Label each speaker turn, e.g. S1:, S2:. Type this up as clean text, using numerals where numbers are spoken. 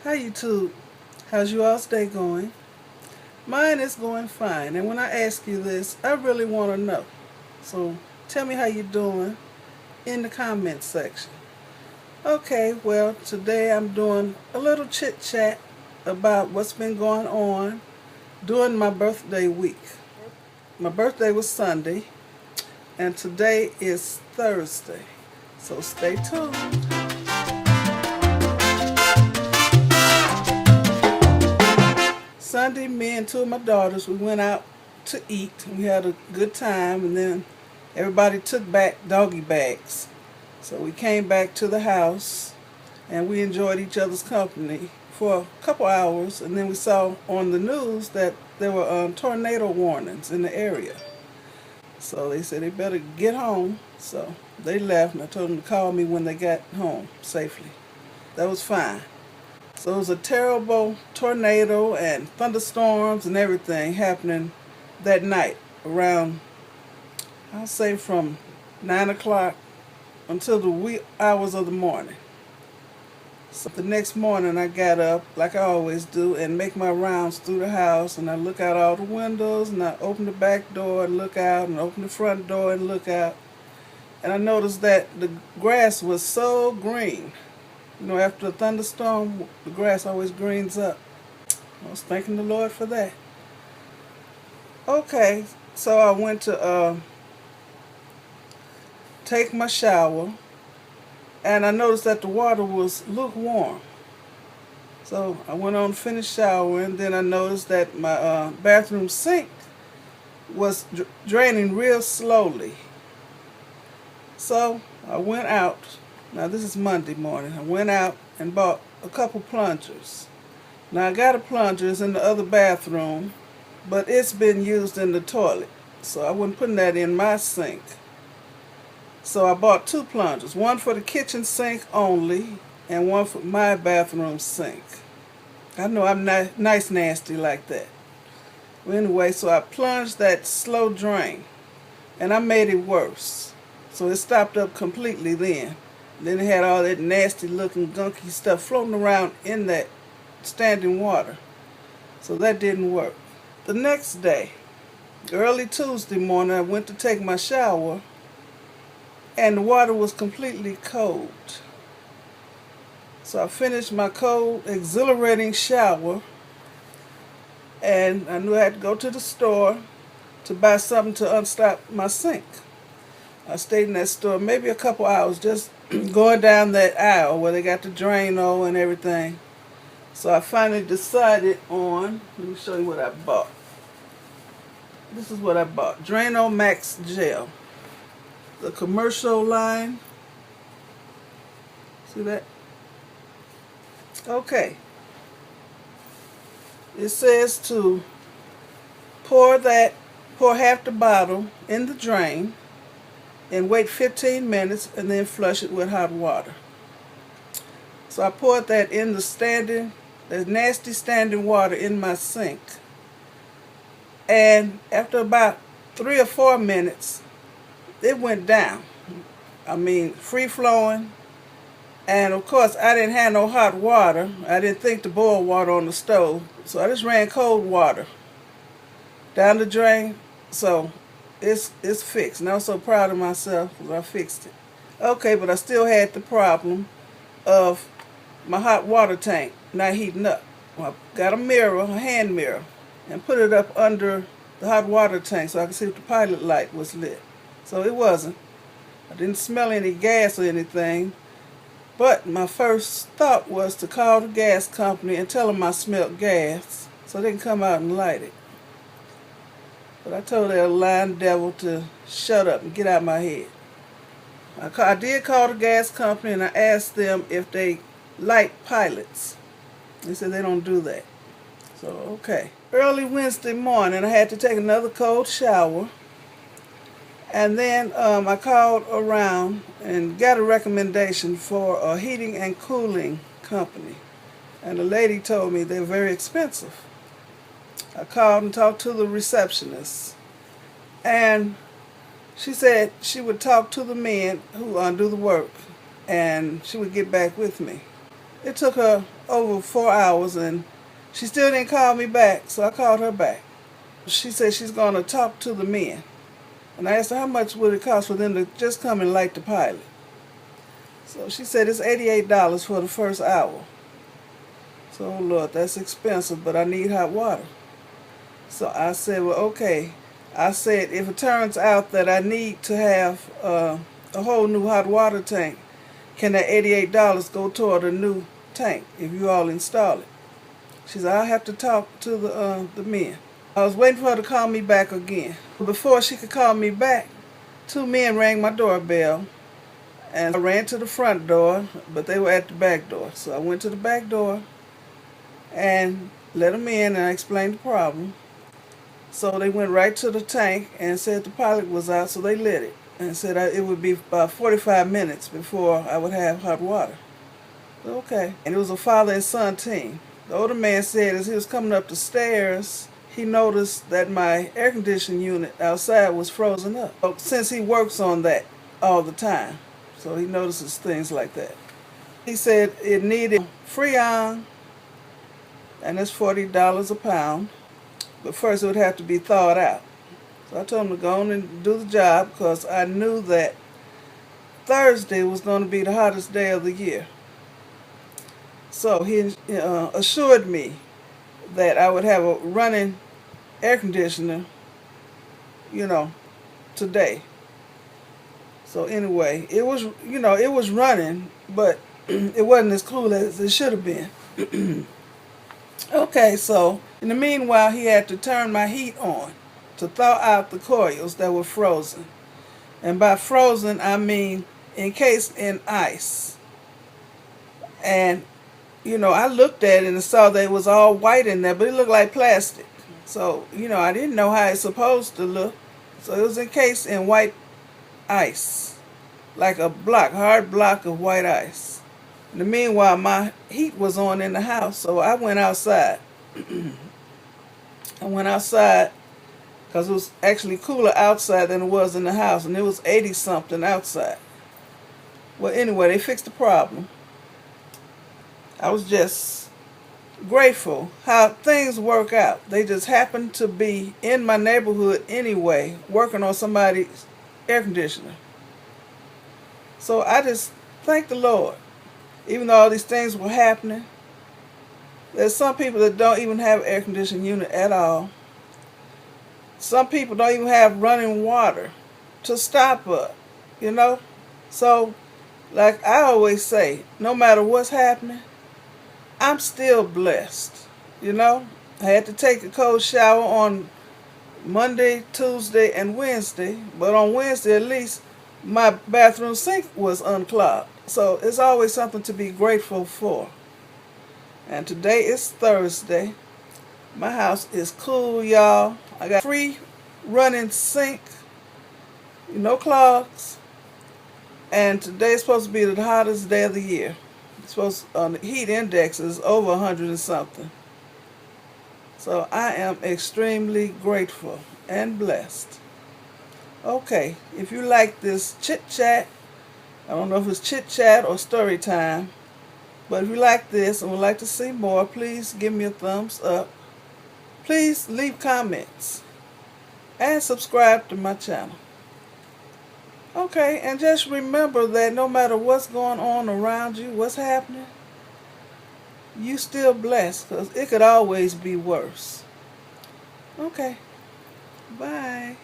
S1: Hi YouTube. How's you all's day going? Mine is going fine. And when I ask you this, I really want to know. So tell me how you're doing in the comment section. Okay, well today I'm doing a little chit chat about what's been going on during my birthday week. My birthday was Sunday and today is Thursday. So stay tuned. Sunday, me and two of my daughters, we went out to eat. We had a good time, and then everybody took back doggy bags. So we came back to the house, and we enjoyed each other's company for a couple hours, and then we saw on the news that there were tornado warnings in the area. So they said they better get home. So they left, and I told them to call me when they got home safely. That was fine. So it was a terrible tornado and thunderstorms and everything happening that night around, I'll say from 9 o'clock until the wee hours of the morning. So the next morning I got up like I always do and make my rounds through the house, and I look out all the windows and I open the back door and look out and open the front door and look out. And I noticed that the grass was so green. You know, after a thunderstorm, the grass always greens up. I was thanking the Lord for that. Okay, so I went to take my shower, and I noticed that the water was lukewarm. So I went on to finish showering, then I noticed that my bathroom sink was draining real slowly. So I went out. Now this is Monday morning. I went out and bought a couple plungers. Now I got a plunger, it's in the other bathroom, but it's been used in the toilet. So I wasn't putting that in my sink. So I bought two plungers, one for the kitchen sink only and one for my bathroom sink. I know I'm not nice nasty like that. Well, anyway, so I plunged that slow drain and I made it worse. So it stopped up completely then. Then it had all that nasty looking gunky stuff floating around in that standing water. So that didn't work. The next day, early Tuesday morning, I went to take my shower and the water was completely cold. So I finished my cold, exhilarating shower, and I knew I had to go to the store to buy something to unstop my sink. I stayed in that store maybe a couple hours just going down that aisle where they got the Drano and everything. So I finally decided on, let me show you what I bought. This is what I bought. Drano Max Gel. The commercial line. See that? Okay. It says to pour half the bottle in the drain and wait 15 minutes and then flush it with hot water. So I poured that in the nasty standing water in my sink. And after about 3 or 4 minutes, it went down. I mean, free flowing. And of course, I didn't have no hot water. I didn't think to boil water on the stove. So I just ran cold water down the drain. So it's fixed. And I was so proud of myself because I fixed it. Okay, but I still had the problem of my hot water tank not heating up. Well, I got a mirror, a hand mirror, and put it up under the hot water tank so I could see if the pilot light was lit. So it wasn't. I didn't smell any gas or anything. But my first thought was to call the gas company and tell them I smelled gas so they can come out and light it. But I told that lying devil to shut up and get out of my head. I did call the gas company and I asked them if they light pilots. They said they don't do that. So, okay. Early Wednesday morning, I had to take another cold shower. And then I called around and got a recommendation for a heating and cooling company. And the lady told me they're very expensive. I called and talked to the receptionist. And she said she would talk to the men who do the work. And she would get back with me. It took her over 4 hours, and she still didn't call me back, so I called her back. She said she's going to talk to the men. And I asked her how much would it cost for them to just come and light the pilot. So she said it's $88 for the first hour. So, oh Lord, that's expensive, but I need hot water. So I said, well, okay. I said, if it turns out that I need to have a whole new hot water tank, can that $88 go toward a new tank if you all install it? She said, I'll have to talk to the men. I was waiting for her to call me back again. Before she could call me back, 2 men rang my doorbell, and I ran to the front door, but they were at the back door. So I went to the back door and let them in, and I explained the problem. So they went right to the tank and said the pilot was out, so they lit it and said it would be about 45 minutes before I would have hot water. Okay. And it was a father and son team. The older man said as he was coming up the stairs, he noticed that my air conditioning unit outside was frozen up. So since he works on that all the time, so he notices things like that. He said it needed Freon, and it's $40 a pound. But first it would have to be thawed out. So I told him to go on and do the job because I knew that Thursday was going to be the hottest day of the year. So he assured me that I would have a running air conditioner, today. So anyway, it was, it was running, but it wasn't as cool as it should have been. Okay, so in the meanwhile, he had to turn my heat on to thaw out the coils that were frozen. And by frozen, I mean encased in ice. And, I looked at it and saw that it was all white in there, but it looked like plastic. So, I didn't know how it's supposed to look. So it was encased in white ice, like a hard block of white ice. In the meanwhile, my heat was on in the house, so I went outside. I went outside because it was actually cooler outside than it was in the house, and it was 80-something outside. Well, anyway, they fixed the problem. I was just grateful how things work out. They just happened to be in my neighborhood anyway, working on somebody's air conditioner. So I just thank the Lord. Even though all these things were happening, there's some people that don't even have an air conditioning unit at all. Some people don't even have running water to stop up, So, like I always say, no matter what's happening, I'm still blessed, I had to take a cold shower on Monday, Tuesday, and Wednesday, but on Wednesday at least, my bathroom sink was unclogged. So it's always something to be grateful for. And today is Thursday. My house is cool, y'all. I got free running sink, no clogs. And today is supposed to be the hottest day of the year. It's supposed the heat index is over 100 and something. So I am extremely grateful and blessed. Okay, if you like this chit chat, I don't know if it's chit chat or story time, but if you like this and would like to see more, please give me a thumbs up. Please leave comments and subscribe to my channel. Okay, and just remember that no matter what's going on around you, what's happening, you still blessed because it could always be worse. Okay, bye.